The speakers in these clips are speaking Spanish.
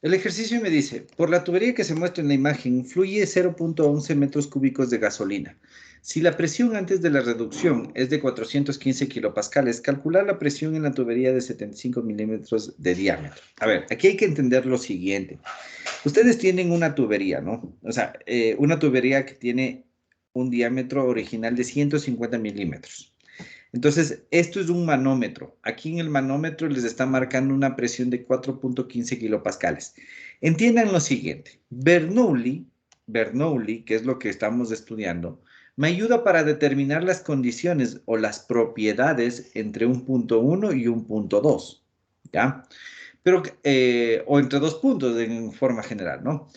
El ejercicio me dice, por la tubería que se muestra en la imagen, fluye 0.11 metros cúbicos de gasolina. Si la presión antes de la reducción es de 415 kilopascales, calcular la presión en la tubería de 75 milímetros de diámetro. A ver, aquí hay que entender lo siguiente. Ustedes tienen una tubería, ¿no? O sea, una tubería que tiene un diámetro original de 150 milímetros. Entonces, esto es un manómetro. Aquí en el manómetro les está marcando una presión de 4.15 kilopascales. Entiendan lo siguiente. Bernoulli, que es lo que estamos estudiando, me ayuda para determinar las condiciones o las propiedades entre un punto 1 y un punto 2, ¿ya? Pero, o entre dos puntos en forma general, ¿no?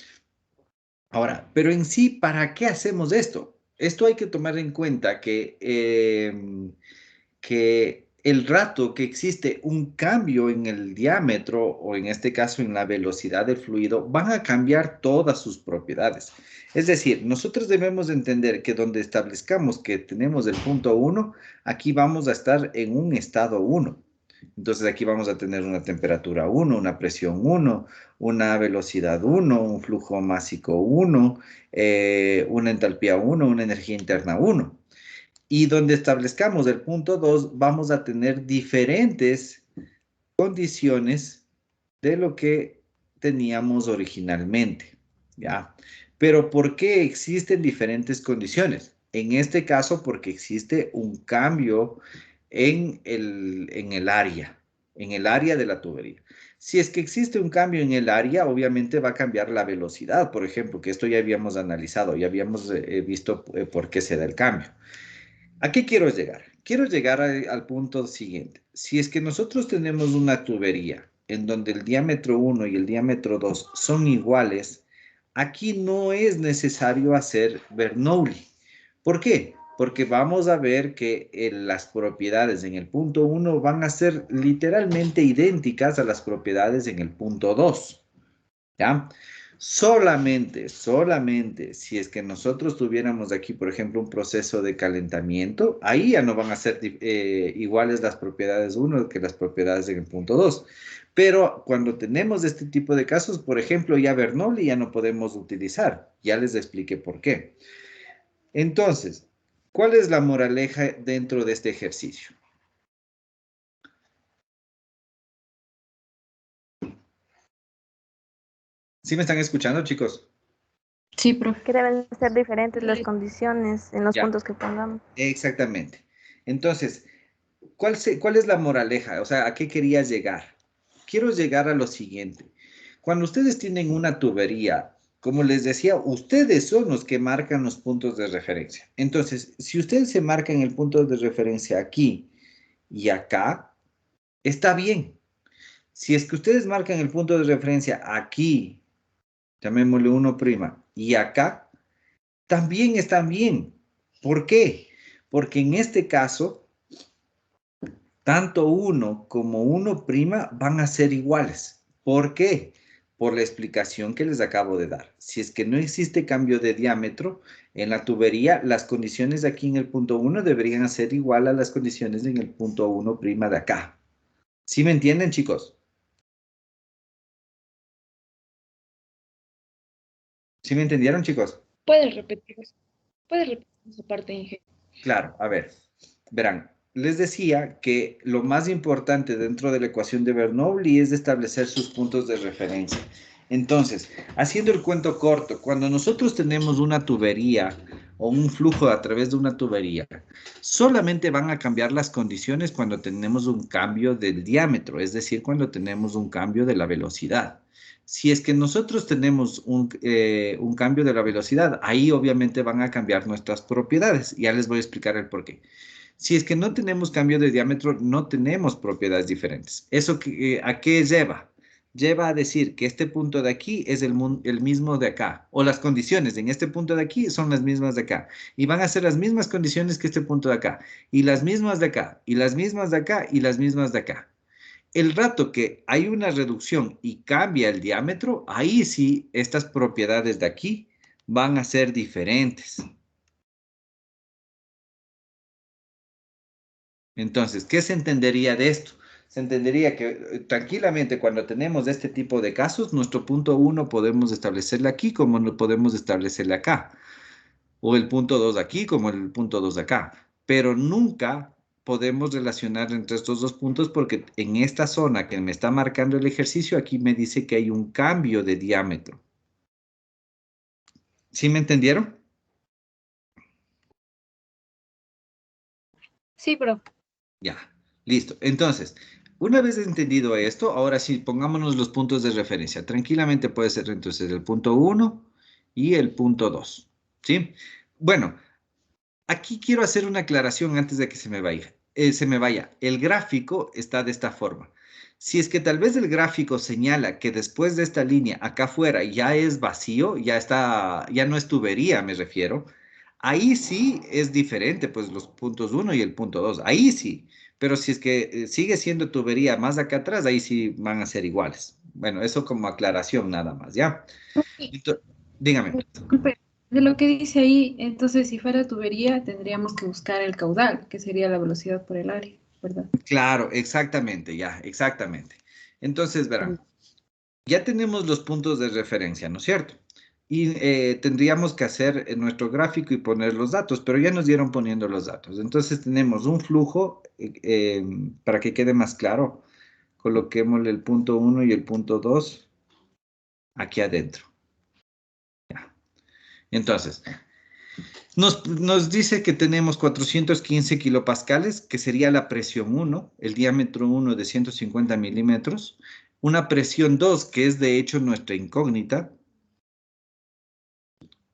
Ahora, pero en sí, ¿para qué hacemos esto? Esto hay que tomar en cuenta que el rato que existe un cambio en el diámetro o en este caso en la velocidad del fluido, van a cambiar todas sus propiedades. Es decir, nosotros debemos entender que donde establezcamos que tenemos el punto 1, aquí vamos a estar en un estado 1. Entonces aquí vamos a tener una temperatura 1, una presión 1, una velocidad 1, un flujo másico 1, una entalpía 1, una energía interna 1. Y donde establezcamos el punto 2, vamos a tener diferentes condiciones de lo que teníamos originalmente, ¿ya? Pero ¿por qué existen diferentes condiciones? En este caso, porque existe un cambio en el área de la tubería. Si es que existe un cambio en el área, obviamente va a cambiar la velocidad, por ejemplo, que esto ya habíamos analizado, ya habíamos visto por qué se da el cambio. ¿A qué quiero llegar? Quiero llegar al punto siguiente. Si es que nosotros tenemos una tubería en donde el diámetro 1 y el diámetro 2 son iguales, aquí no es necesario hacer Bernoulli. ¿Por qué? Porque vamos a ver que las propiedades en el punto 1 van a ser literalmente idénticas a las propiedades en el punto 2. ¿Ya? Solamente si es que nosotros tuviéramos aquí, por ejemplo, un proceso de calentamiento, ahí ya no van a ser iguales las propiedades 1 que las propiedades en el punto 2. Pero cuando tenemos este tipo de casos, por ejemplo, ya Bernoulli ya no podemos utilizar. Ya les expliqué por qué. Entonces, ¿cuál es la moraleja dentro de este ejercicio? ¿Sí me están escuchando, chicos? Sí, profe. Que deben ser diferentes las condiciones en los Ya, puntos que pongamos. exactamente. Entonces, ¿cuál es la moraleja? O sea, ¿a qué querías llegar? Quiero llegar a lo siguiente. Cuando ustedes tienen una tubería, como les decía, ustedes son los que marcan los puntos de referencia. Entonces, si ustedes se marcan el punto de referencia aquí y acá, está bien. Si es que ustedes marcan el punto de referencia aquí, llamémosle 1', y acá, también están bien. ¿Por qué? Porque en este caso, tanto 1 como 1' van a ser iguales. ¿Por qué? Por la explicación que les acabo de dar. Si es que no existe cambio de diámetro en la tubería, las condiciones aquí en el punto 1 deberían ser igual a las condiciones en el punto 1' de acá. ¿Sí me entienden, chicos? ¿Sí me entendieron, chicos? Puedes repetir esa parte, Inge. Claro, a ver, verán, les decía que lo más importante dentro de la ecuación de Bernoulli es establecer sus puntos de referencia. Entonces, haciendo el cuento corto, cuando nosotros tenemos una tubería o un flujo a través de una tubería, solamente van a cambiar las condiciones cuando tenemos un cambio del diámetro, es decir, cuando tenemos un cambio de la velocidad. Si es que nosotros tenemos un cambio de la velocidad, ahí obviamente van a cambiar nuestras propiedades. Ya les voy a explicar el por qué. Si es que no tenemos cambio de diámetro, no tenemos propiedades diferentes. ¿Eso a qué lleva? Lleva a decir que este punto de aquí es el mismo de acá, o las condiciones en este punto de aquí son las mismas de acá, y van a ser las mismas condiciones que este punto de acá, y las mismas de acá, y las mismas de acá, y las mismas de acá. El rato que hay una reducción y cambia el diámetro, ahí sí estas propiedades de aquí van a ser diferentes. Entonces, ¿qué se entendería de esto? se entendería que tranquilamente cuando tenemos este tipo de casos, nuestro punto 1 podemos establecerle aquí como no podemos establecerle acá. O el punto 2 aquí como el punto 2 acá. Pero nunca podemos relacionar entre estos dos puntos porque en esta zona que me está marcando el ejercicio, aquí me dice que hay un cambio de diámetro. ¿Sí me entendieron? Sí, pero Ya, listo. Entonces, una vez entendido esto, ahora sí, pongámonos los puntos de referencia. Tranquilamente puede ser entonces el punto 1 y el punto 2. ¿Sí? Bueno, aquí quiero hacer una aclaración antes de que se me vaya. El gráfico está de esta forma. Si es que tal vez el gráfico señala que después de esta línea acá afuera ya es vacío, ya está, ya no es tubería, me refiero. Ahí sí es diferente, pues los puntos 1 y el punto 2. Ahí sí. Pero si es que sigue siendo tubería más acá atrás, ahí sí van a ser iguales. Bueno, eso como aclaración nada más, ¿ya? Profe, Dígame. disculpe, de lo que dice ahí, entonces si fuera tubería tendríamos que buscar el caudal, que sería la velocidad por el área, ¿verdad? Claro, exactamente, ya, exactamente. Entonces, verán, ya tenemos los puntos de referencia, ¿no es cierto? Y tendríamos que hacer nuestro gráfico y poner los datos, pero ya nos dieron poniendo los datos. Entonces tenemos un flujo, para que quede más claro, coloquémosle el punto 1 y el punto 2 aquí adentro. Ya. Entonces, nos dice que tenemos 415 kilopascales, que sería la presión 1, el diámetro 1 de 150 milímetros, una presión 2, que es de hecho nuestra incógnita,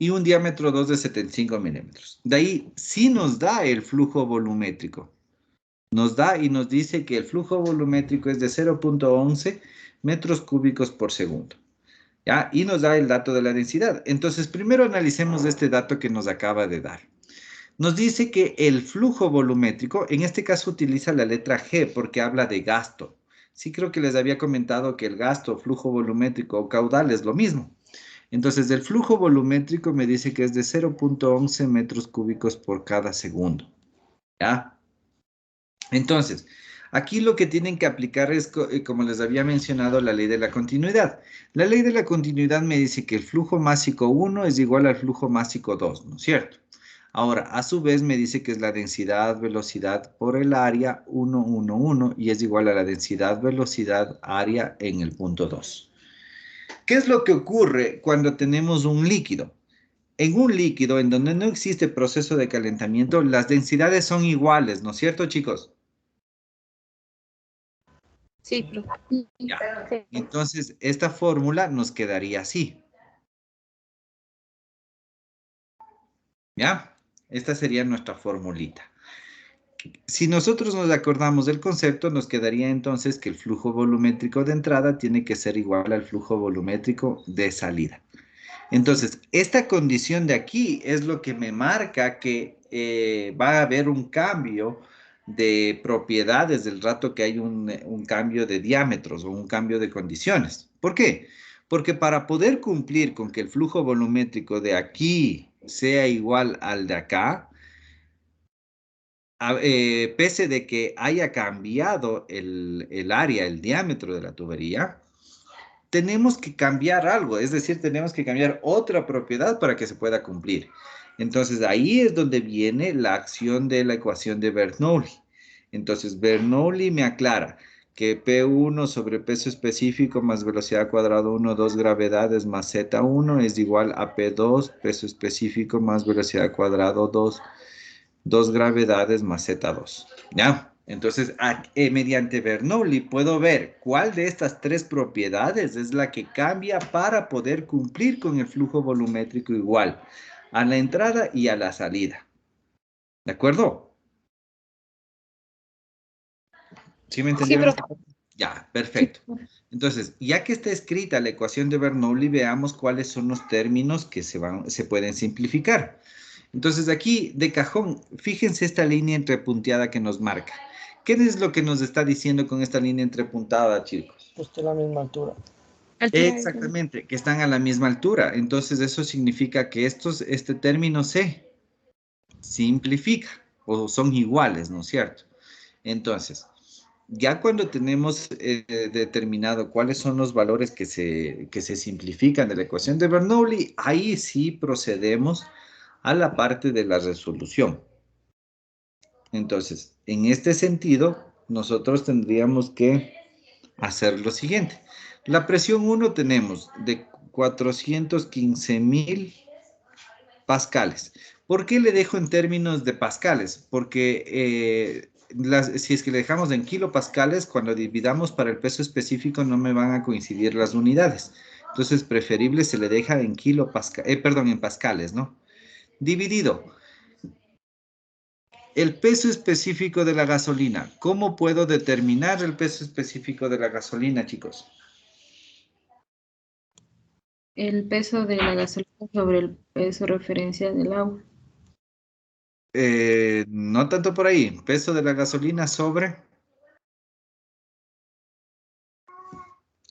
y un diámetro 2 de 75 milímetros. De ahí sí nos da el flujo volumétrico. Nos da y nos dice que el flujo volumétrico es de 0.11 metros cúbicos por segundo. ¿Ya? Y nos da el dato de la densidad. Entonces, primero analicemos este dato que nos acaba de dar. Nos dice que el flujo volumétrico, en este caso utiliza la letra G porque habla de gasto. Sí creo que les había comentado que el gasto, flujo volumétrico o caudal es lo mismo. Entonces, el flujo volumétrico me dice que es de 0.11 metros cúbicos por cada segundo. ¿Ya? Entonces, aquí lo que tienen que aplicar es, como les había mencionado, la ley de la continuidad. La ley de la continuidad me dice que el flujo másico 1 es igual al flujo másico 2, ¿no es cierto? Ahora, a su vez me dice que es la densidad, velocidad por el área 1, 1, 1 y es igual a la densidad, velocidad, área en el punto 2. ¿Qué es lo que ocurre cuando tenemos un líquido? En un líquido en donde no existe proceso de calentamiento, las densidades son iguales, ¿no es cierto, chicos? sí, profe. Ya. Sí. Entonces, esta fórmula nos quedaría así. ¿Ya? Esta sería nuestra formulita. Si nosotros nos acordamos del concepto, nos quedaría entonces que el flujo volumétrico de entrada tiene que ser igual al flujo volumétrico de salida. Entonces, esta condición de aquí es lo que me marca que va a haber un cambio de propiedades del rato que hay un cambio de diámetros o un cambio de condiciones. ¿Por qué? Porque para poder cumplir con que el flujo volumétrico de aquí sea igual al de acá, pese de que haya cambiado el área, el diámetro de la tubería, tenemos que cambiar algo, es decir, tenemos que cambiar otra propiedad para que se pueda cumplir. Entonces, ahí es donde viene la acción de la ecuación de Bernoulli. Entonces, Bernoulli me aclara que P1 sobre peso específico más velocidad cuadrada 1, 2 gravedades más Z1 es igual a P2, peso específico más velocidad cuadrada 2 gravedades más Z2. ¿Ya? Entonces, mediante Bernoulli puedo ver cuál de estas tres propiedades es la que cambia para poder cumplir con el flujo volumétrico igual a la entrada y a la salida. ¿De acuerdo? ¿Sí me Sí, entendieron profe. esta parte? Ya, perfecto. Entonces, ya que está escrita la ecuación de Bernoulli, veamos cuáles son los términos que se pueden simplificar. Entonces, aquí de cajón, fíjense esta línea entrepunteada que nos marca. ¿Qué es lo que nos está diciendo con esta línea entrepuntada, chicos? Justo a la misma altura. Altura. Exactamente, que están a la misma altura. Entonces, eso significa que este término se simplifica o son iguales, ¿no es cierto? Entonces, ya cuando tenemos determinado cuáles son los valores que se simplifican de la ecuación de Bernoulli, ahí sí procedemos a la parte de la resolución. Entonces, en este sentido, nosotros tendríamos que hacer lo siguiente. La presión 1 tenemos de 415.000 pascales. ¿Por qué le dejo en términos de pascales? Porque si es que le dejamos en kilopascales, cuando dividamos para el peso específico no me van a coincidir las unidades. Entonces, preferible se le deja en en pascales, ¿no? Dividido. El peso específico de la gasolina. ¿Cómo puedo determinar el peso específico de la gasolina, chicos? El peso de la gasolina sobre el peso referencial del agua. No tanto por ahí. Peso de la gasolina sobre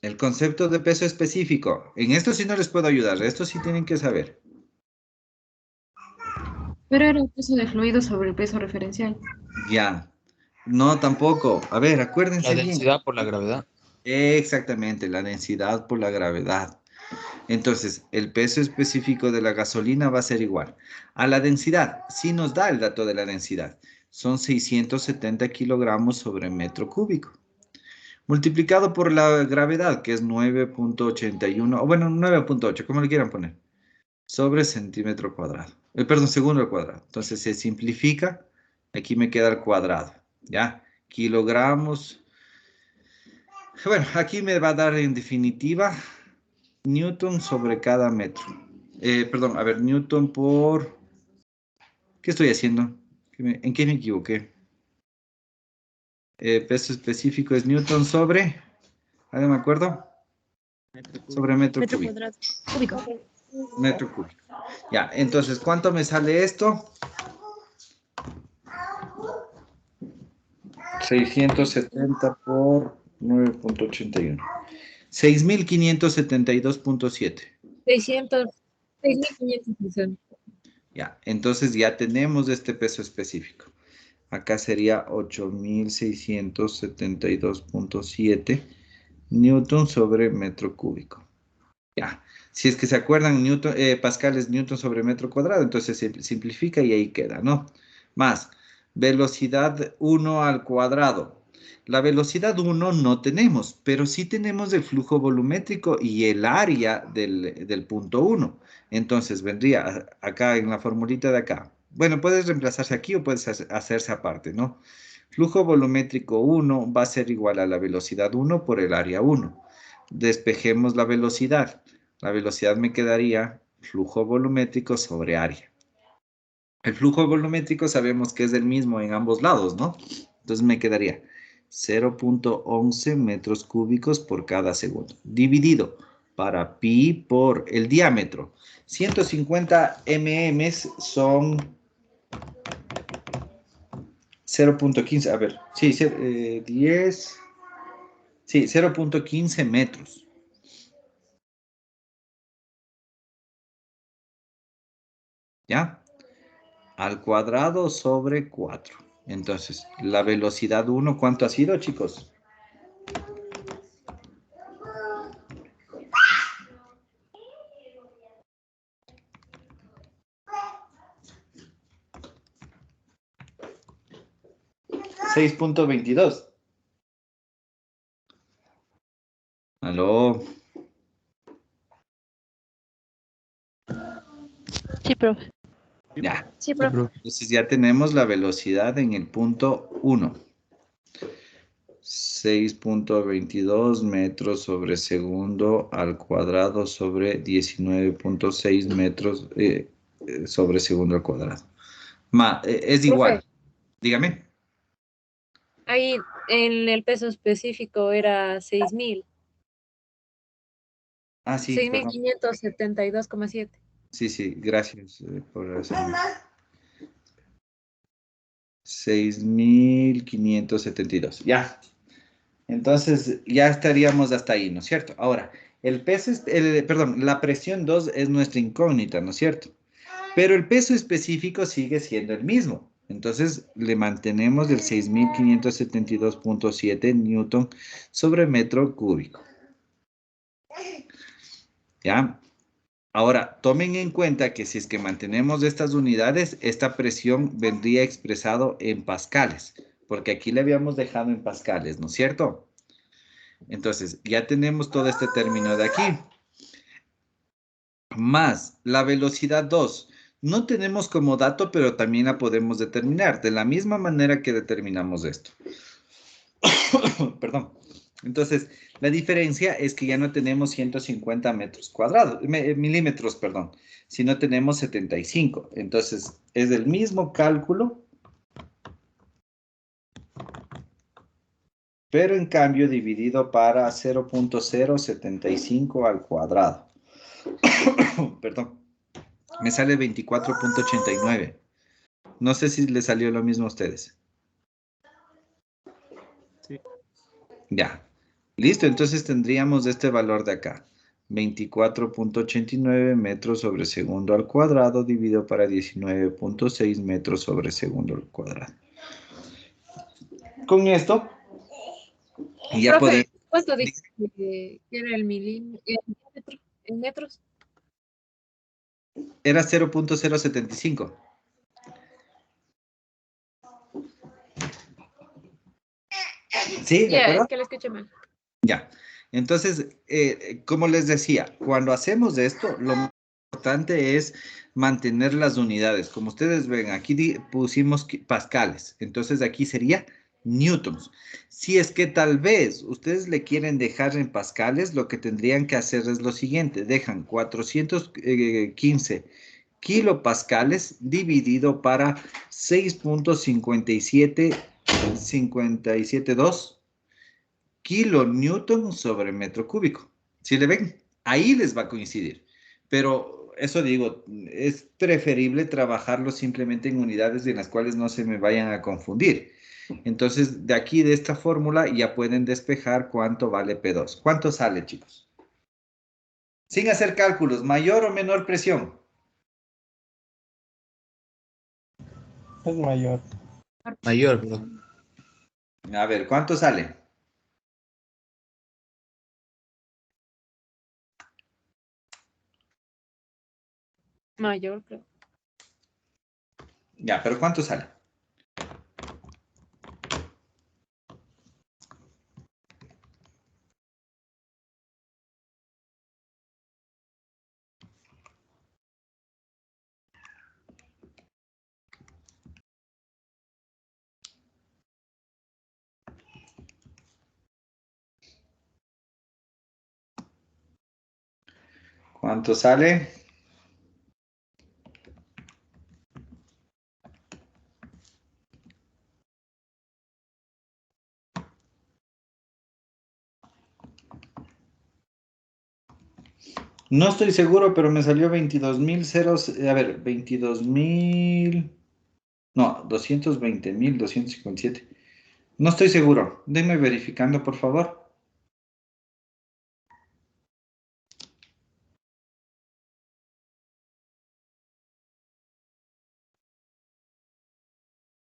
el concepto de peso específico. En esto sí no les puedo ayudar. Esto sí tienen que saber. Pero era el peso de fluido sobre el peso referencial. Ya. No, tampoco. A ver, La acuérdense bien. densidad por la gravedad. Exactamente, la densidad por la gravedad. Entonces, el peso específico de la gasolina va a ser igual a la densidad. Sí nos da el dato de la densidad. Son 670 kilogramos sobre metro cúbico. Multiplicado por la gravedad, que es 9.81, o bueno, 9.8, como le quieran poner, sobre centímetro cuadrado. Perdón, segundo al cuadrado. Entonces se simplifica. Aquí me queda el cuadrado. ¿Ya? Kilogramos. Bueno, aquí me va a dar en definitiva newton sobre cada metro. Perdón, a ver, newton por... ¿Qué estoy haciendo? ¿En qué me equivoqué? Peso específico es newton sobre... ¿Alguien me acuerdo? Sobre metro Metro cúbico. cuadrado. Cúbico. Metro cúbico. Ya, entonces, ¿cuánto me sale esto? 670 por 9.81. 6.572.7. 6.500. Ya, entonces ya tenemos este peso específico. Acá sería 8.672.7 newton sobre metro cúbico. Ya, si es que se acuerdan, Pascal es newton sobre metro cuadrado, entonces se simplifica y ahí queda, ¿no? Más, velocidad 1 al cuadrado. La velocidad 1 no tenemos, pero sí tenemos el flujo volumétrico y el área del punto 1. Entonces vendría acá en la formulita de acá. Bueno, puedes reemplazarse aquí o puedes hacerse aparte, ¿no? Flujo volumétrico 1 va a ser igual a la velocidad 1 por el área 1. Despejemos la velocidad. La velocidad me quedaría flujo volumétrico sobre área. El flujo volumétrico sabemos que es el mismo en ambos lados, ¿no? Entonces me quedaría 0.11 metros cúbicos por cada segundo. Dividido para pi por el diámetro. 150 mm son 0.15. A ver, sí, 10. Sí, 0.15 metros. ¿Ya? Al cuadrado sobre 4. Entonces, la velocidad 1, ¿cuánto ha sido, chicos? $6.22. ¿Aló? Sí, profe. Ya. Sí, profe. Entonces ya tenemos la velocidad en el punto 1. 6.22 metros sobre segundo al cuadrado sobre 19.6 metros sobre segundo al cuadrado. Es igual. Profe, Dígame. ahí en el peso específico era 6.000. Ah, sí, perdón. 6.572,7. Sí, sí, gracias por hacerme. 6.572. Ya. Entonces, ya estaríamos hasta ahí, ¿no es cierto? Ahora, perdón, la presión 2 es nuestra incógnita, ¿no es cierto? Pero el peso específico sigue siendo el mismo. Entonces, le mantenemos el 6.572.7 newton sobre metro cúbico. ¿Ya? Ahora, tomen en cuenta que si es que mantenemos estas unidades, esta presión vendría expresado en pascales, porque aquí le habíamos dejado en pascales, ¿no es cierto? Entonces, ya tenemos todo este término de aquí. Más la velocidad 2. No tenemos como dato, pero también la podemos determinar, de la misma manera que determinamos esto. Perdón. Entonces, la diferencia es que ya no tenemos 150 metros cuadrados, milímetros, perdón, sino tenemos 75. Entonces, es el mismo cálculo, pero en cambio dividido para 0.075 al cuadrado. Perdón. Me sale 24.89. No sé si le salió lo mismo a ustedes. Sí. Ya. Listo, entonces tendríamos este valor de acá. 24.89 metros sobre segundo al cuadrado dividido para 19.6 metros sobre segundo al cuadrado. Con esto, ya podemos... Profe, ¿cuánto dice que era el milímetro en metros? Era 0.075. ¿Sí? ¿De Ya, acuerdo? es que lo escuché mal. Ya. Entonces, como les decía, cuando hacemos esto, lo más importante es mantener las unidades. Como ustedes ven, aquí pusimos pascales. Entonces, aquí sería newtons. Si es que tal vez ustedes le quieren dejar en pascales, lo que tendrían que hacer es lo siguiente. Dejan 415 kilopascales dividido para 6.57572 kilonewton sobre metro cúbico. ¿Sí le ven? Ahí les va a coincidir. Pero eso digo, es preferible trabajarlo simplemente en unidades en las cuales no se me vayan a confundir. Entonces, de aquí, de esta fórmula, ya pueden despejar cuánto vale P2. ¿Cuánto sale, chicos? Sin hacer cálculos, ¿mayor o menor presión? Es mayor. Mayor, bro. A ver, ¿cuánto sale? Mayor, creo. Ya, pero ¿cuánto sale? ¿Cuánto sale? No estoy seguro, pero me salió 22.000 ceros. A ver, 22.000. No, 220.257. No estoy seguro. Denme verificando, por favor.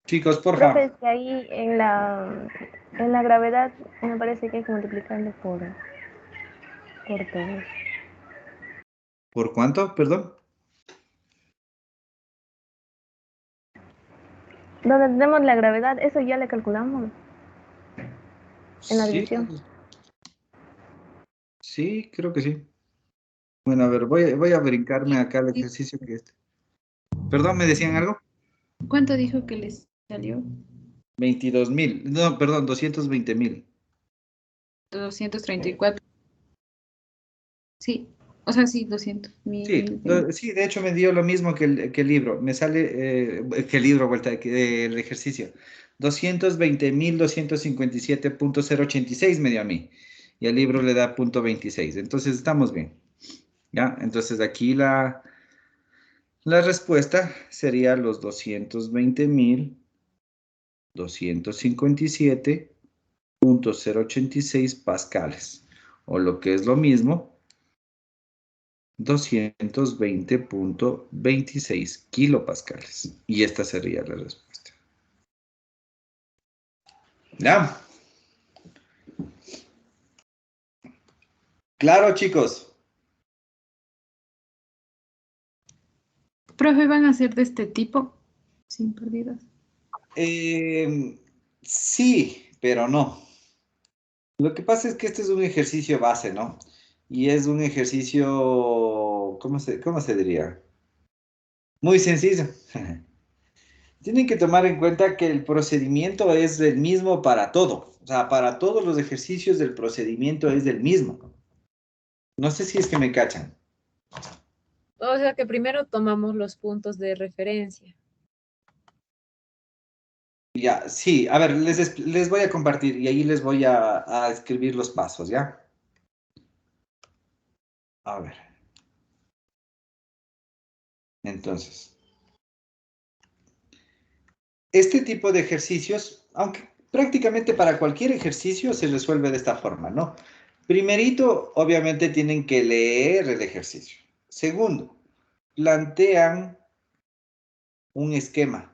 Chicos, por Profe, favor. es que ahí en la gravedad me parece que hay que multiplicarlo por todos. ¿Por cuánto? Perdón. Donde tenemos la gravedad, eso ya le calculamos en la Sí, división. sí, creo que sí. Bueno, a ver, voy a brincarme acá el ejercicio que este. Perdón, ¿me decían algo? ¿Cuánto dijo que les salió? 22.000. No, perdón, 220.000. 234. Sí, o sea, sí, 200 Sí, mil. sí, de hecho me dio lo mismo que el libro. Me sale, que el libro, vuelta, que el ejercicio. 220.257.086 me dio a mí. Y el libro le da .26. Entonces estamos bien. ¿Ya? Entonces aquí la respuesta sería los 220.257.086 pascales. O lo que es lo mismo, 220.26 kilopascales. Y esta sería la respuesta. ¿Ya? Claro, chicos. Profe, ¿van a ser de este tipo? Sin pérdidas. Sí, pero no. Lo que pasa es que este es un ejercicio base, ¿no? Y es un ejercicio, cómo se diría? Muy sencillo. Tienen que tomar en cuenta que el procedimiento es el mismo para todo. O sea, para todos los ejercicios el procedimiento es el mismo. No sé si es que me cachan. O sea que primero tomamos los puntos de referencia. Ya, sí, a ver, les voy a compartir y ahí les voy a escribir los pasos, ¿ya? A ver. Entonces, este tipo de ejercicios, aunque prácticamente para cualquier ejercicio se resuelve de esta forma, ¿no? Primerito, obviamente tienen que leer el ejercicio. Segundo, plantean un esquema.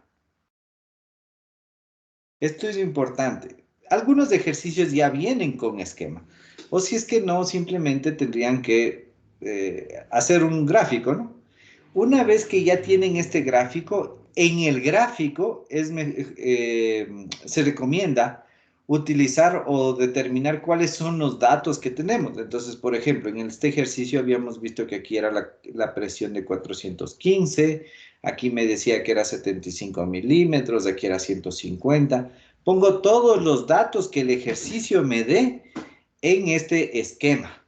Esto es importante. Algunos ejercicios ya vienen con esquema. O si es que no, simplemente tendrían que hacer un gráfico, ¿no? Una vez que ya tienen este gráfico, en el gráfico se recomienda utilizar o determinar cuáles son los datos que tenemos. Entonces, por ejemplo, en este ejercicio habíamos visto que aquí era la presión de 415, aquí me decía que era 75 milímetros, aquí era 150. Pongo todos los datos que el ejercicio me dé en este esquema.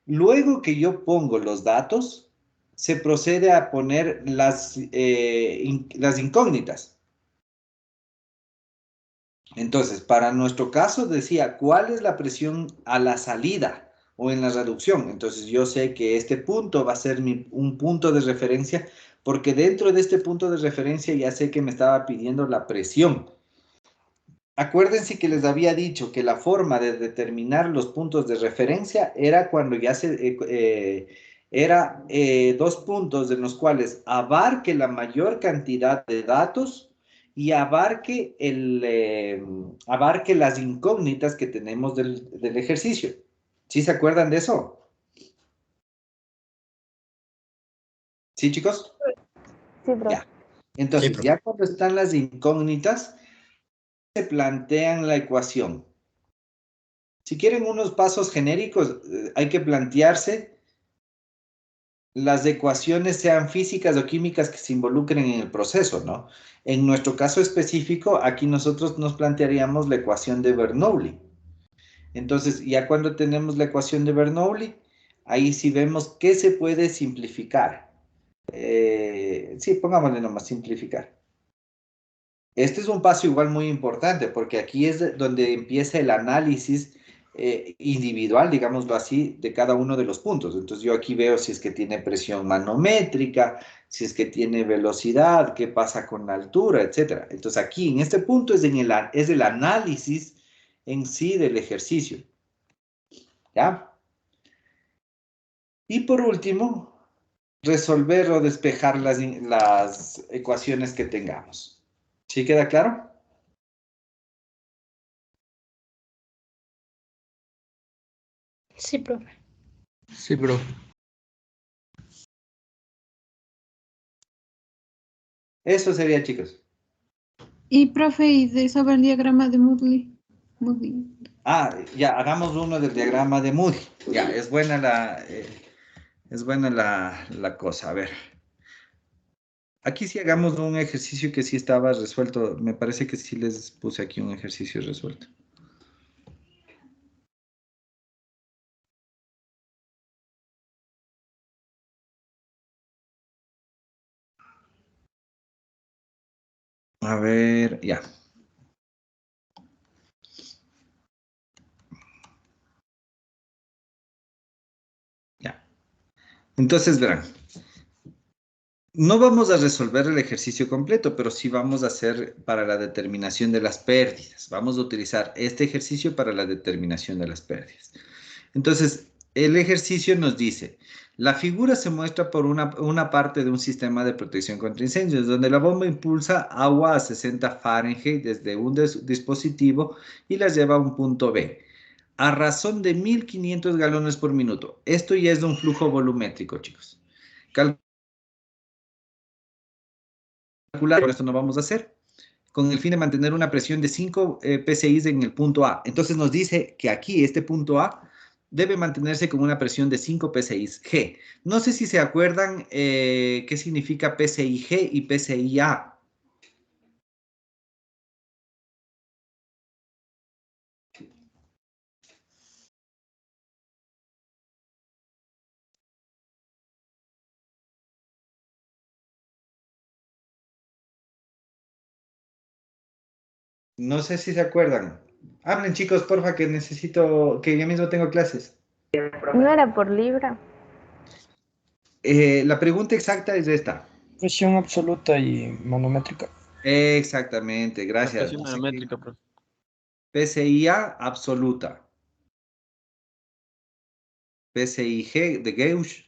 Luego que yo pongo los datos, se procede a poner las incógnitas. Entonces, para nuestro caso decía, ¿cuál es la presión a la salida o en la reducción? Entonces, yo sé que este punto va a ser un punto de referencia porque dentro de este punto de referencia ya sé que me estaba pidiendo la presión. Acuérdense que les había dicho que la forma de determinar los puntos de referencia era cuando ya era dos puntos en los cuales abarque la mayor cantidad de datos y abarque las incógnitas que tenemos del ejercicio. ¿Sí se acuerdan de eso? ¿Sí, chicos? Sí, profe. Ya. Entonces, profe. ya cuando están las incógnitas, se plantean la ecuación. Si quieren unos pasos genéricos, hay que plantearse las ecuaciones, sean físicas o químicas, que se involucren en el proceso, ¿no? En nuestro caso específico, aquí nosotros nos plantearíamos la ecuación de Bernoulli. Entonces, ya cuando tenemos la ecuación de Bernoulli, ahí sí vemos qué se puede simplificar. Sí, pongámosle nomás simplificar. Este es un paso igual muy importante porque aquí es donde empieza el análisis individual, digámoslo así, de cada uno de los puntos. Entonces yo aquí veo si es que tiene presión manométrica, si es que tiene velocidad, qué pasa con la altura, etc. Entonces aquí en este punto es el análisis en sí del ejercicio. ¿Ya? Y por último, resolver o despejar las ecuaciones que tengamos. ¿Sí queda claro? Sí, profe. Sí, profe. Eso sería, chicos. Y profe, ¿y sobre el diagrama de Moodley? Ah, ya, hagamos uno del diagrama de Moody. Ya, es buena la cosa. A ver, aquí sí hagamos un ejercicio que sí estaba resuelto. Me parece que sí les puse aquí un ejercicio resuelto. A ver, ya. Ya. Entonces, verán. No vamos a resolver el ejercicio completo, pero sí vamos a hacer para la determinación de las pérdidas. Vamos a utilizar este ejercicio para la determinación de las pérdidas. Entonces, el ejercicio nos dice, la figura se muestra por una parte de un sistema de protección contra incendios, donde la bomba impulsa agua a 60 Fahrenheit desde un dispositivo y las lleva a un punto B, a razón de 1500 galones por minuto. Esto ya es de un flujo volumétrico, chicos. Calcular, esto no vamos a hacer, con el fin de mantener una presión de 5 PSI en el punto A. Entonces nos dice que aquí, este punto A, debe mantenerse con una presión de 5 PSI G. No sé si se acuerdan qué significa PSI G y PSI A. No sé si se acuerdan. Hablen, chicos, porfa, que necesito, que yo mismo tengo clases. ¿No era por libra? La pregunta exacta es esta. Presión absoluta y manométrica. Exactamente, gracias. Presión manométrica, profe. PSI-A absoluta. PSI-G de Gauss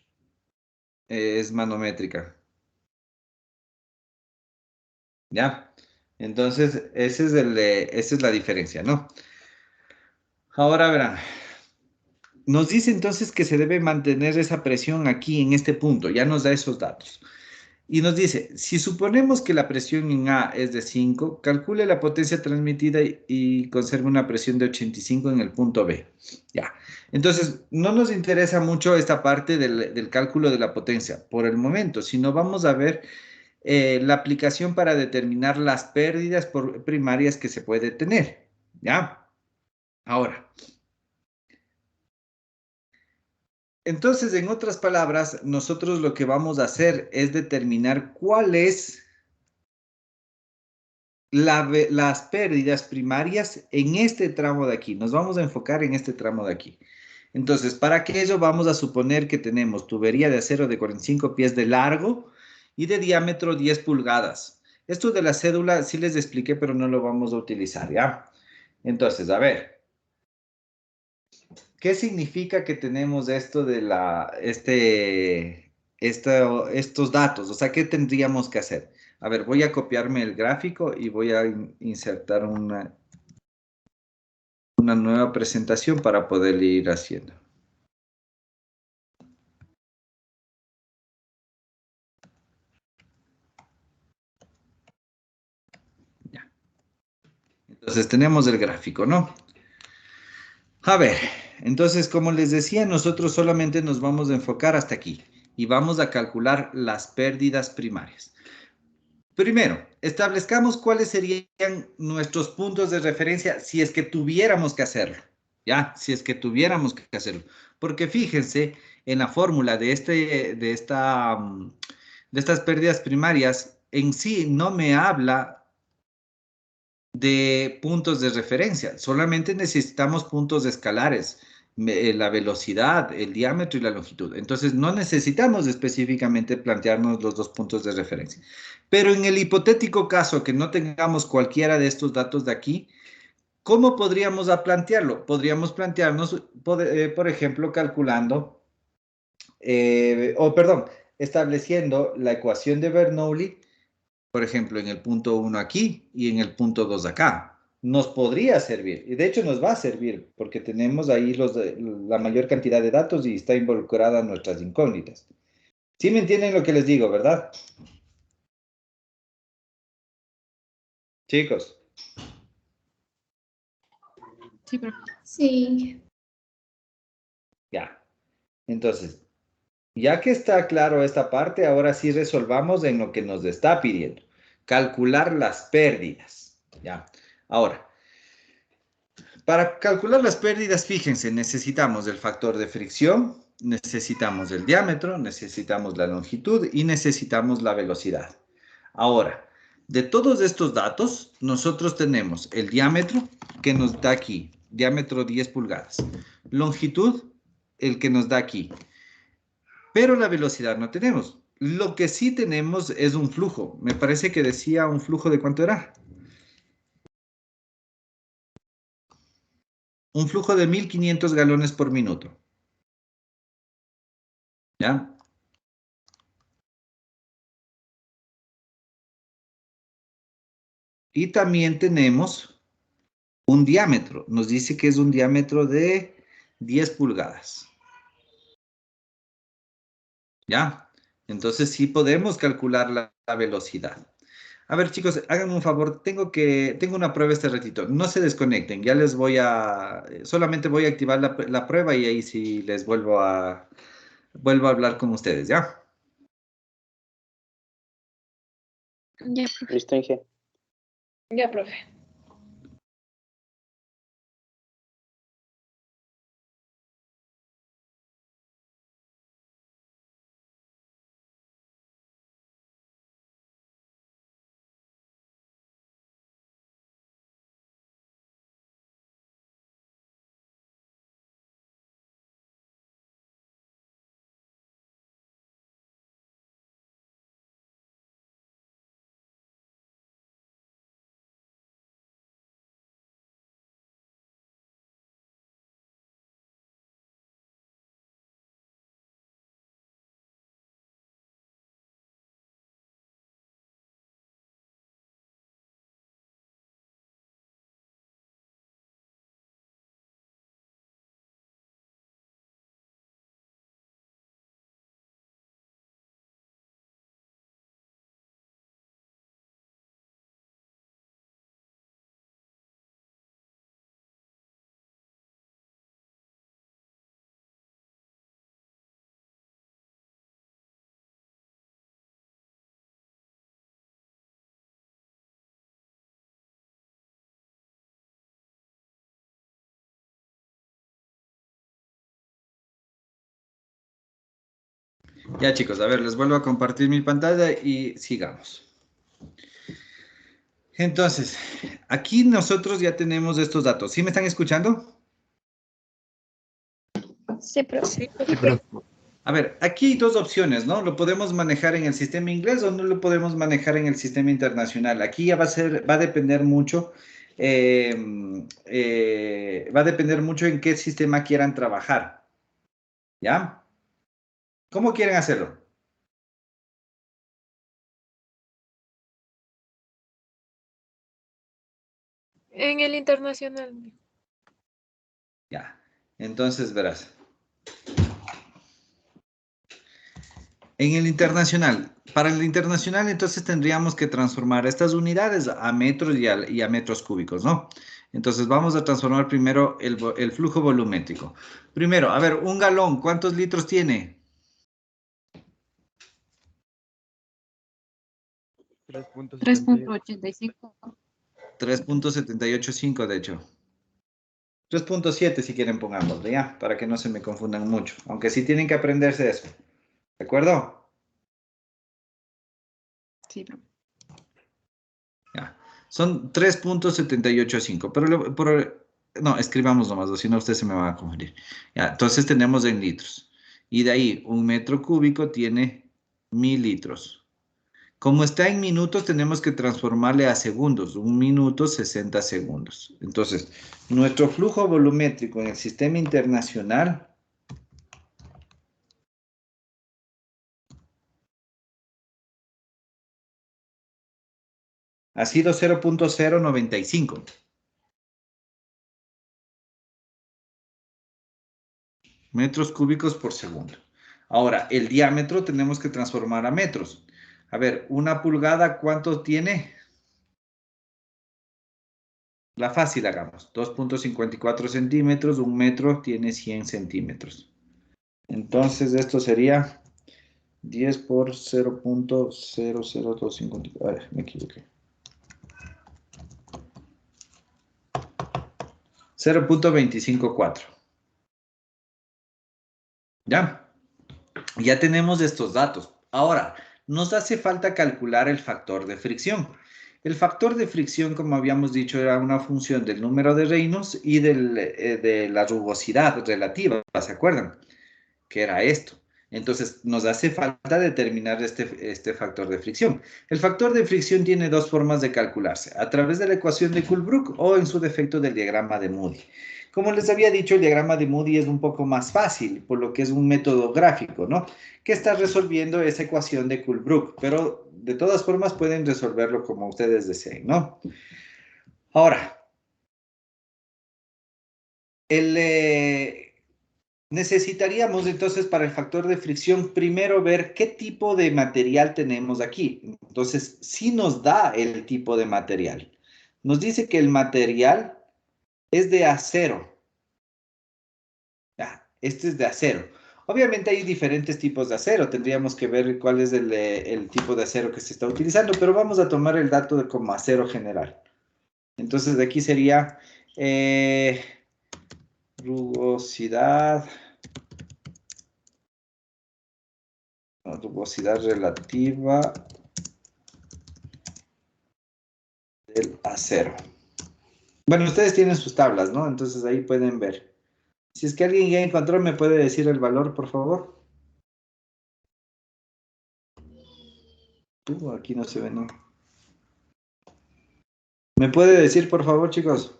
es manométrica. ¿Ya? Entonces, esa es la diferencia, ¿no? Ahora verán. Nos dice entonces que se debe mantener esa presión aquí en este punto. Ya nos da esos datos. Y nos dice, si suponemos que la presión en A es de 5, calcule la potencia transmitida y conserve una presión de 85 en el punto B. Ya. Entonces, no nos interesa mucho esta parte del cálculo de la potencia por el momento, sino vamos a ver la aplicación para determinar las pérdidas primarias que se puede tener. ¿Ya? Ahora. Entonces, en otras palabras, nosotros lo que vamos a hacer es determinar cuál es las pérdidas primarias en este tramo de aquí. Nos vamos a enfocar en este tramo de aquí. Entonces, para aquello vamos a suponer que tenemos tubería de acero de 45 pies de largo y de diámetro 10 pulgadas. Esto de la cédula sí les expliqué, pero no lo vamos a utilizar, ¿ya? Entonces, a ver. ¿Qué significa que tenemos esto de estos datos? O sea, ¿qué tendríamos que hacer? A ver, voy a copiarme el gráfico y voy a insertar una nueva presentación para poder ir haciendo. Ya. Entonces tenemos el gráfico, ¿no? A ver, entonces como les decía, nosotros solamente nos vamos a enfocar hasta aquí y vamos a calcular las pérdidas primarias. Primero, establezcamos cuáles serían nuestros puntos de referencia si es que tuviéramos que hacerlo. ¿Ya? Si es que tuviéramos que hacerlo. Porque fíjense en la fórmula de estas pérdidas primarias, en sí no me habla de puntos de referencia. Solamente necesitamos puntos escalares, la velocidad, el diámetro y la longitud. Entonces, no necesitamos específicamente plantearnos los dos puntos de referencia. Pero en el hipotético caso que no tengamos cualquiera de estos datos de aquí, ¿cómo podríamos plantearlo? Podríamos plantearnos, por ejemplo, calculando, estableciendo la ecuación de Bernoulli, por ejemplo, en el punto 1 aquí y en el punto 2 acá. Nos podría servir, y de hecho nos va a servir, porque tenemos ahí la mayor cantidad de datos y está involucrada nuestras incógnitas. ¿Sí me entienden lo que les digo, verdad? Chicos. Sí, profe. Sí. Ya. Entonces, ya que está claro esta parte, ahora sí resolvamos en lo que nos está pidiendo. Calcular las pérdidas. Ya. Ahora, para calcular las pérdidas, fíjense, necesitamos el factor de fricción, necesitamos el diámetro, necesitamos la longitud y necesitamos la velocidad. Ahora, de todos estos datos, nosotros tenemos el diámetro que nos da aquí, diámetro 10 pulgadas. Longitud, el que nos da aquí. Pero la velocidad no tenemos. Lo que sí tenemos es un flujo. Me parece que decía un flujo de ¿cuánto era? Un flujo de 1500 galones por minuto. ¿Ya? Y también tenemos un diámetro. Nos dice que es un diámetro de 10 pulgadas. ¿Ya? Entonces sí podemos calcular la velocidad. A ver, chicos, háganme un favor. Tengo una prueba este ratito. No se desconecten. Ya les voy a... Solamente voy a activar la prueba y ahí sí les vuelvo a hablar con ustedes, ¿ya? Ya, profe. Listo, Inge. Ya, profe. Ya, chicos, a ver, les vuelvo a compartir mi pantalla y sigamos. Entonces, aquí nosotros ya tenemos estos datos. ¿Sí me están escuchando? Sí, profe. Sí, Sí, profe. A ver, aquí hay dos opciones, ¿no? Lo podemos manejar en el sistema inglés o no lo podemos manejar en el sistema internacional. Aquí ya va a depender mucho, va a depender mucho en qué sistema quieran trabajar. ¿Ya? ¿Cómo quieren hacerlo? en el internacional. Ya. Entonces, verás. En el internacional, para el internacional entonces tendríamos que transformar estas unidades a metros y a metros cúbicos, ¿no? Entonces vamos a transformar primero el flujo volumétrico. Primero, a ver, un galón, ¿cuántos litros tiene? 3.78. 3.85. 3.785 de hecho. 3.7 si quieren pongámoslo, ¿ya? Para que no se me confundan mucho. Aunque sí tienen que aprenderse eso. ¿De acuerdo? Sí, profe. Ya. Son 3.785, no, escribamos nomás, o si no usted se me va a confundir. Ya, entonces tenemos en litros. Y de ahí, un metro cúbico tiene 1000 litros. Como está en minutos, tenemos que transformarle a segundos. Un minuto, 60 segundos. Entonces, nuestro flujo volumétrico en el sistema internacional ha sido 0.095 metros cúbicos por segundo. Ahora, el diámetro tenemos que transformar a metros. A ver, una pulgada, ¿cuánto tiene? La fácil hagamos. 2.54 centímetros, un metro tiene 100 centímetros. Entonces, esto sería 10 por 0.00254. A ver, me equivoqué. 0.254. ¿Ya? Ya tenemos estos datos. Ahora, nos hace falta calcular el factor de fricción. El factor de fricción, como habíamos dicho, era una función del número de Reynolds y de la rugosidad relativa, ¿se acuerdan? Que era esto. Entonces, nos hace falta determinar este factor de fricción. El factor de fricción tiene dos formas de calcularse, a través de la ecuación de Coolbrook o en su defecto del diagrama de Moody. Como les había dicho, el diagrama de Moody es un poco más fácil, por lo que es un método gráfico, ¿no? Que está resolviendo esa ecuación de Coolbrook, pero de todas formas pueden resolverlo como ustedes deseen, ¿no? Ahora, necesitaríamos entonces para el factor de fricción primero ver qué tipo de material tenemos aquí. Entonces, sí nos da el tipo de material. Nos dice que el material es de acero. Este es de acero. Obviamente hay diferentes tipos de acero. Tendríamos que ver cuál es el tipo de acero que se está utilizando, pero vamos a tomar el dato de como acero general. Entonces, de aquí sería rugosidad. Rugosidad relativa del acero. Bueno, ustedes tienen sus tablas, ¿no? Entonces ahí pueden ver. Si es que alguien ya encontró, ¿me puede decir el valor, por favor? Aquí no se ve, ¿no? ¿Me puede decir, por favor, chicos?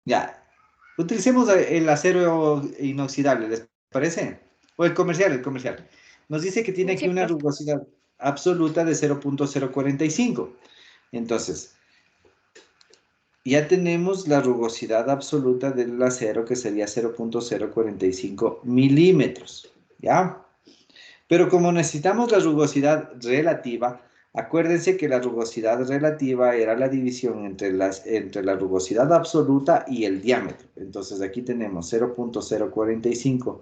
Ya. Utilicemos el acero inoxidable, ¿les parece? O el comercial, el comercial. Nos dice que tiene aquí Sí, una profe. rugosidad absoluta de 0.045. Entonces, ya tenemos la rugosidad absoluta del acero, que sería 0.045 milímetros, ¿ya? Pero como necesitamos la rugosidad relativa, acuérdense que la rugosidad relativa era la división entre la rugosidad absoluta y el diámetro. Entonces aquí tenemos 0.045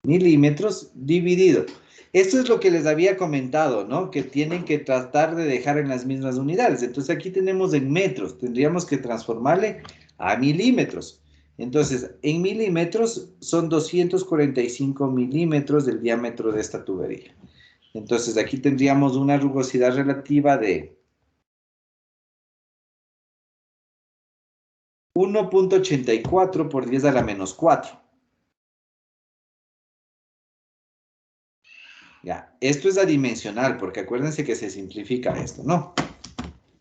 milímetros dividido. Esto es lo que les había comentado, ¿no? Que tienen que tratar de dejar en las mismas unidades. Entonces aquí tenemos en metros, tendríamos que transformarle a milímetros. Entonces, en milímetros son 245 milímetros del diámetro de esta tubería. Entonces aquí tendríamos una rugosidad relativa de 1.84 por 10 a la menos 4. Ya, esto es adimensional, porque acuérdense que se simplifica esto, ¿no?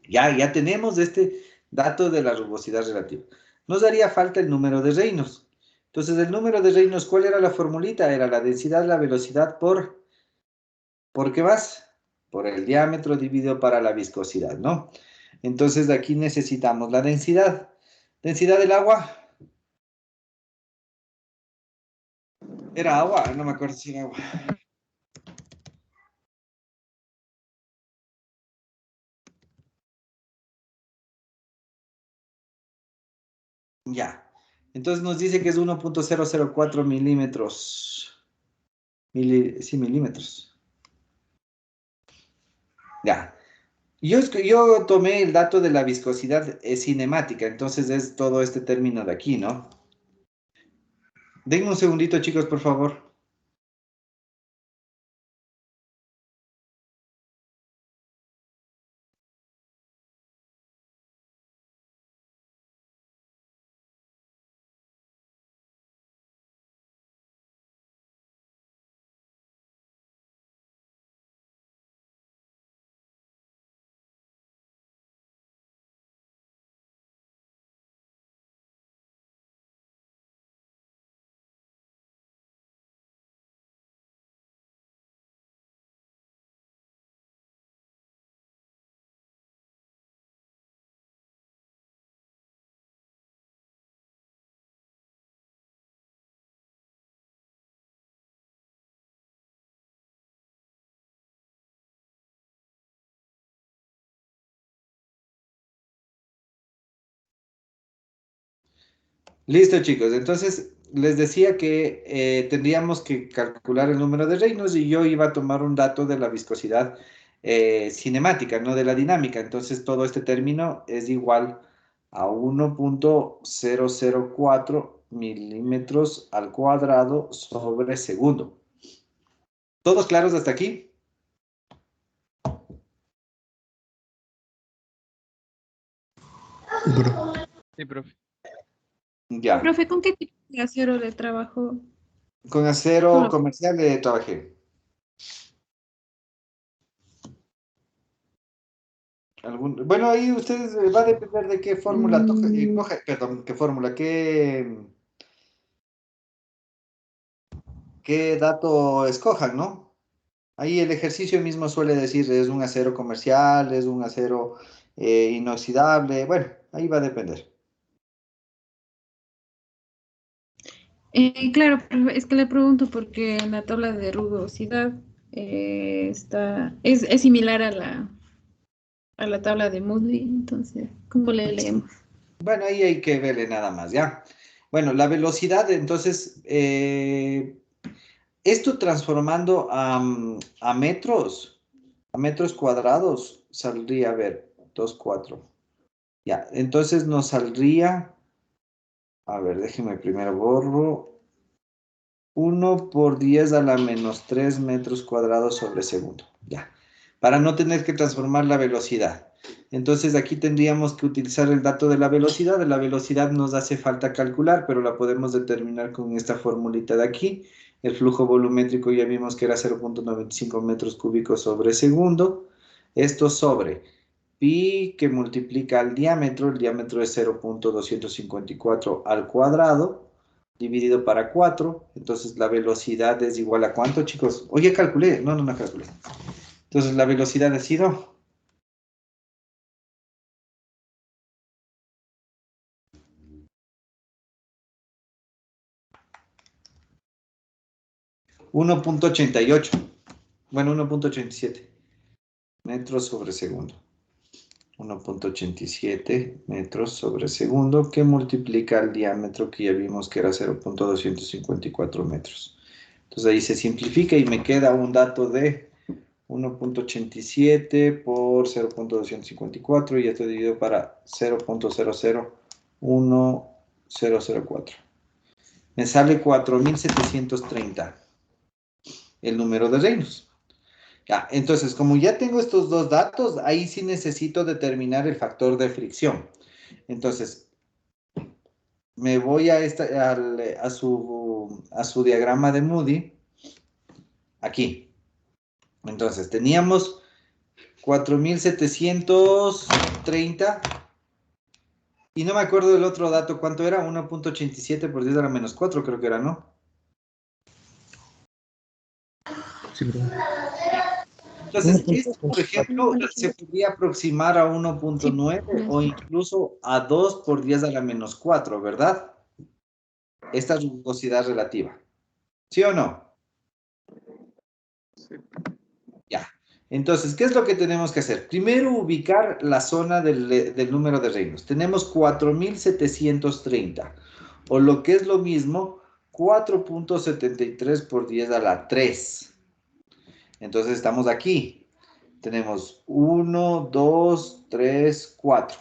Ya tenemos este dato de la rugosidad relativa. Nos haría falta el número de Reynolds. Entonces, el número de Reynolds, ¿cuál era la formulita? Era la densidad, la velocidad ¿por qué más? Por el diámetro dividido para la viscosidad, ¿no? Entonces, de aquí necesitamos la densidad. ¿Densidad del agua? ¿Era agua? No me acuerdo si era agua. Ya. Entonces nos dice que es 1.004 milímetros. Sí, milímetros. Ya. Yo tomé el dato de la viscosidad cinemática, entonces es todo este término de aquí, ¿no? Denme un segundito, chicos, por favor. Listo, chicos. Entonces, les decía que tendríamos que calcular el número de Reynolds y yo iba a tomar un dato de la viscosidad cinemática, no de la dinámica. Entonces, todo este término es igual a 1.004 milímetros al cuadrado sobre segundo. ¿Todos claros hasta aquí? Sí, profe. Ya. Profe, ¿con qué tipo de acero le trabajó? Con acero comercial trabajé. Bueno, ahí ustedes va a depender de qué fórmula perdón, qué fórmula, qué dato escojan, ¿no? Ahí el ejercicio mismo suele decir es un acero comercial, es un acero inoxidable. Bueno, ahí va a depender. Claro, pero es que le pregunto porque en la tabla de rugosidad es similar a la tabla de Moodley, entonces, ¿cómo le leemos? Bueno, ahí hay que verle nada más, ¿ya? Bueno, la velocidad, entonces, esto transformando a metros cuadrados, saldría, a ver, 2,4. Ya, entonces nos saldría, a ver, déjeme primero borro, 1 por 10⁻³ metros cuadrados sobre segundo. Ya, para no tener que transformar la velocidad. Entonces aquí tendríamos que utilizar el dato de la velocidad. De la velocidad nos hace falta calcular, pero la podemos determinar con esta formulita de aquí. El flujo volumétrico ya vimos que era 0,95 metros cúbicos sobre segundo. Esto sobre pi que multiplica el diámetro es 0,254 al cuadrado, dividido para 4, entonces la velocidad es igual a ¿cuánto, chicos? Oye, calculé, no calculé. Entonces la velocidad ha sido 1,88, bueno, 1,87 metros sobre segundo. 1,87 metros sobre segundo, que multiplica el diámetro que ya vimos que era 0,254 metros. Entonces ahí se simplifica y me queda un dato de 1,87 por 0,254 y esto dividido para 0,001004. Me sale 4.730 el número de reinos. Ya, entonces, como ya tengo estos dos datos, ahí sí necesito determinar el factor de fricción. Entonces, me voy a su diagrama de Moody, aquí. Entonces, teníamos 4.730 y no me acuerdo del otro dato, ¿cuánto era? 1,87 por 10⁻⁴, creo que era, ¿no? Sí, perdón. Entonces, esto, por 1.24. ejemplo, se podría aproximar a 1,9 o incluso a 2 por 10⁻⁴, ¿verdad? Esta rugosidad relativa. ¿Sí o no? Ya. Entonces, ¿qué es lo que tenemos que hacer? Primero, ubicar la zona del número de reinos. Tenemos 4.730, o lo que es lo mismo, 4,73 por 10⁻⁵. Entonces, estamos aquí. Tenemos 1, 2, 3, 4.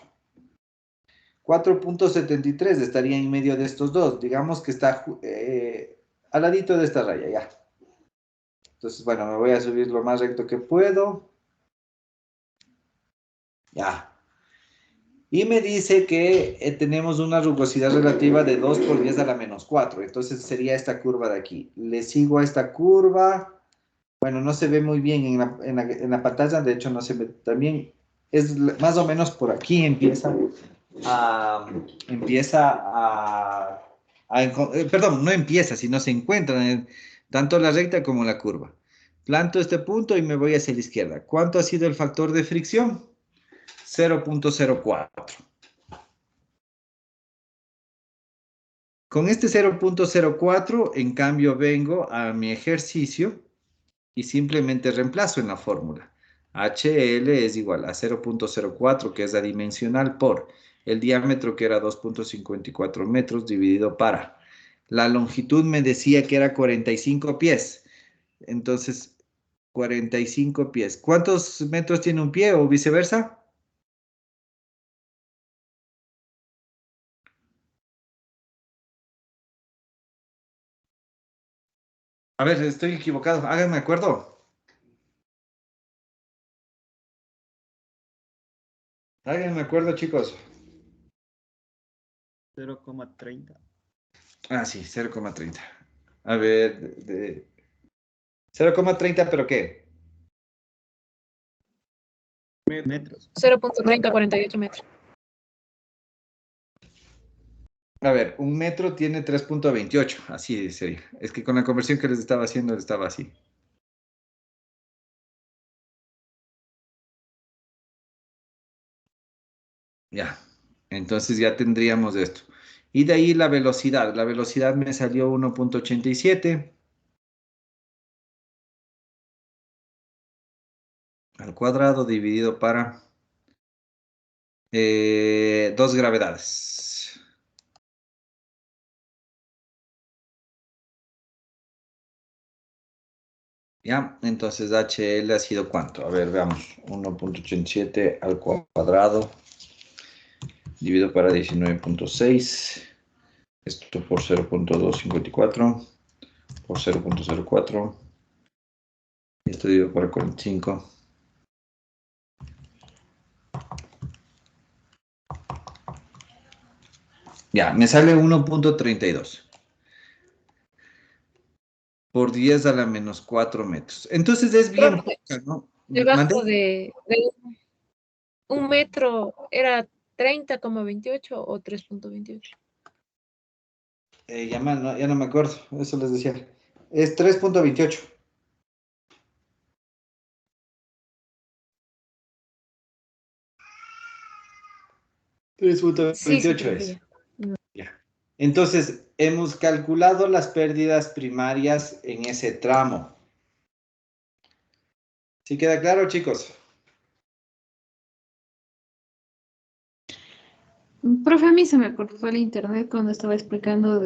4,73 estaría en medio de estos dos. Digamos que está al ladito de esta raya, ya. Entonces, bueno, me voy a subir lo más recto que puedo. Ya. Y me dice que tenemos una rugosidad relativa de 2 por 10⁻⁴. Entonces sería esta curva de aquí. Le sigo a esta curva. Bueno, no se ve muy bien en la pantalla. De hecho, no se ve tan bien. Es más o menos por aquí empieza perdón, no empieza, sino se encuentra tanto la recta como la curva. Planto este punto y me voy hacia la izquierda. ¿Cuánto ha sido el factor de fricción? 0,04. Con este 0,04, en cambio, vengo a mi ejercicio y simplemente reemplazo en la fórmula. HL es igual a 0,04, que es adimensional, por el diámetro, que era 2,54 metros, dividido para la longitud, me decía que era 45 pies. Entonces, 45 pies. ¿Cuántos metros tiene un pie o viceversa? A ver, estoy equivocado. Háganme acuerdo. Háganme acuerdo, chicos. 0,30. Ah, sí, 0,30. A ver, 0,30, ¿pero qué? metros. 0.3048 metros. A ver, un metro tiene 3.28, así sería. Es que con la conversión que les estaba haciendo, estaba así. Ya, entonces ya tendríamos esto. Y de ahí la velocidad. La velocidad me salió 1.87 al cuadrado dividido para 2 gravedades. Ya, entonces HL ha sido ¿cuánto? A ver, veamos. 1.87 al cuadrado dividido para 19.6. Esto por 0.254 por 0.04. Esto dividido por 45. Ya, me sale 1.32 por 10 a la menos 4 metros. Entonces es bien Profe, poca, ¿no? ¿Mandé? debajo de un metro era 30,28 o 3.28. Ya no me acuerdo, eso les decía. Es 3.28. Sí, 3.28 profe, es. ya. Ya. Entonces, hemos calculado las pérdidas primarias en ese tramo. ¿Sí queda claro, chicos? Profe, a mí se me cortó el internet cuando estaba explicando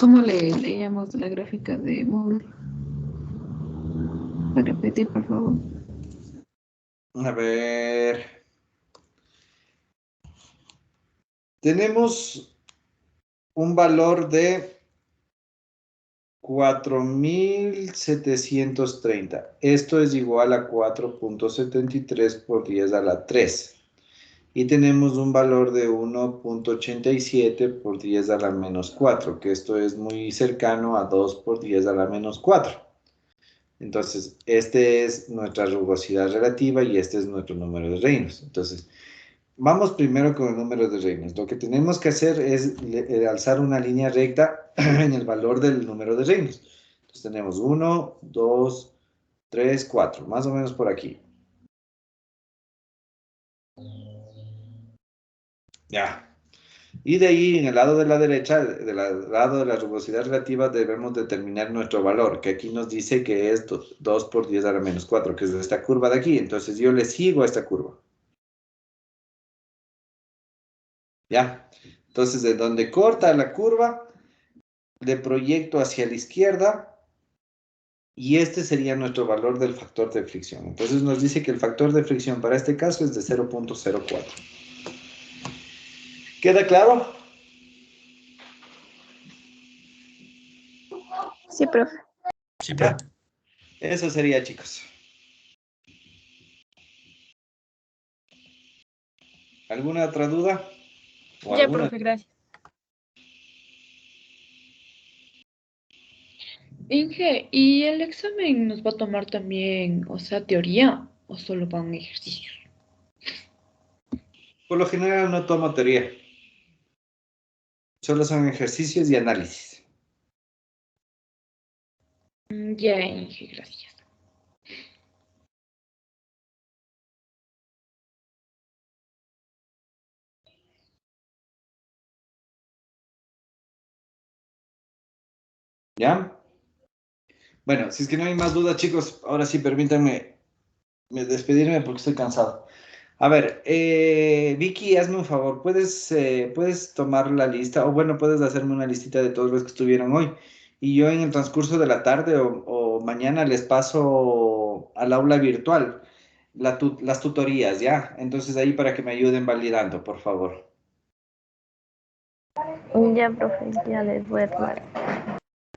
cómo le leíamos la gráfica de módulo. ¿Puede repetir, por favor? A ver. Tenemos un valor de 4.730. Esto es igual a 4.73 por 10 a la 3. Y tenemos un valor de 1.87 por 10 a la menos 4, que esto es muy cercano a 2 por 10 a la menos 4. Entonces, este es nuestra rugosidad relativa y este es nuestro número de reinos. Entonces, vamos primero con el número de reinos. Lo que tenemos que hacer es alzar una línea recta en el valor del número de reinos. Entonces, tenemos 1, 2, 3, 4, más o menos por aquí. Ya. Y de ahí, en el lado de la derecha, lado de la rugosidad relativa, debemos determinar nuestro valor, que aquí nos dice que es 2 por 10 a la menos 4, que es esta curva de aquí. Entonces, yo le sigo a esta curva. ¿Ya? Entonces, de donde corta la curva, le proyecto hacia la izquierda y este sería nuestro valor del factor de fricción. Entonces, nos dice que el factor de fricción para este caso es de 0.04. ¿Queda claro? Sí, profe. Sí, Ya. profe. Eso sería, chicos. ¿Alguna otra duda? ¿O Ya, alguna? profe, gracias. Inge, ¿y el examen nos va a tomar también, o sea, teoría o solo van ejercicios? Por lo general no tomo teoría. Solo son ejercicios y análisis. Ya, Inge, gracias. ¿Ya? Bueno, si es que no hay más dudas, chicos, ahora sí permítanme despedirme porque estoy cansado. A ver, Vicky, hazme un favor, ¿puedes tomar la lista? O bueno, puedes hacerme una listita de todos los que estuvieron hoy. Y yo en el transcurso de la tarde o mañana les paso al aula virtual las tutorías, ¿ya? Entonces ahí para que me ayuden validando, por favor. Ya, profe, ya les voy a tomar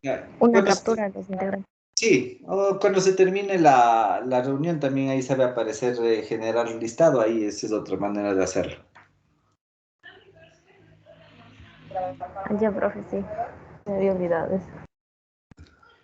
Ya. una captura de los integrantes. Sí, o cuando se termine la reunión también ahí sabe aparecer generar un listado, ahí esa es otra manera de hacerlo. Ya, profe, sí. Me había olvidado eso.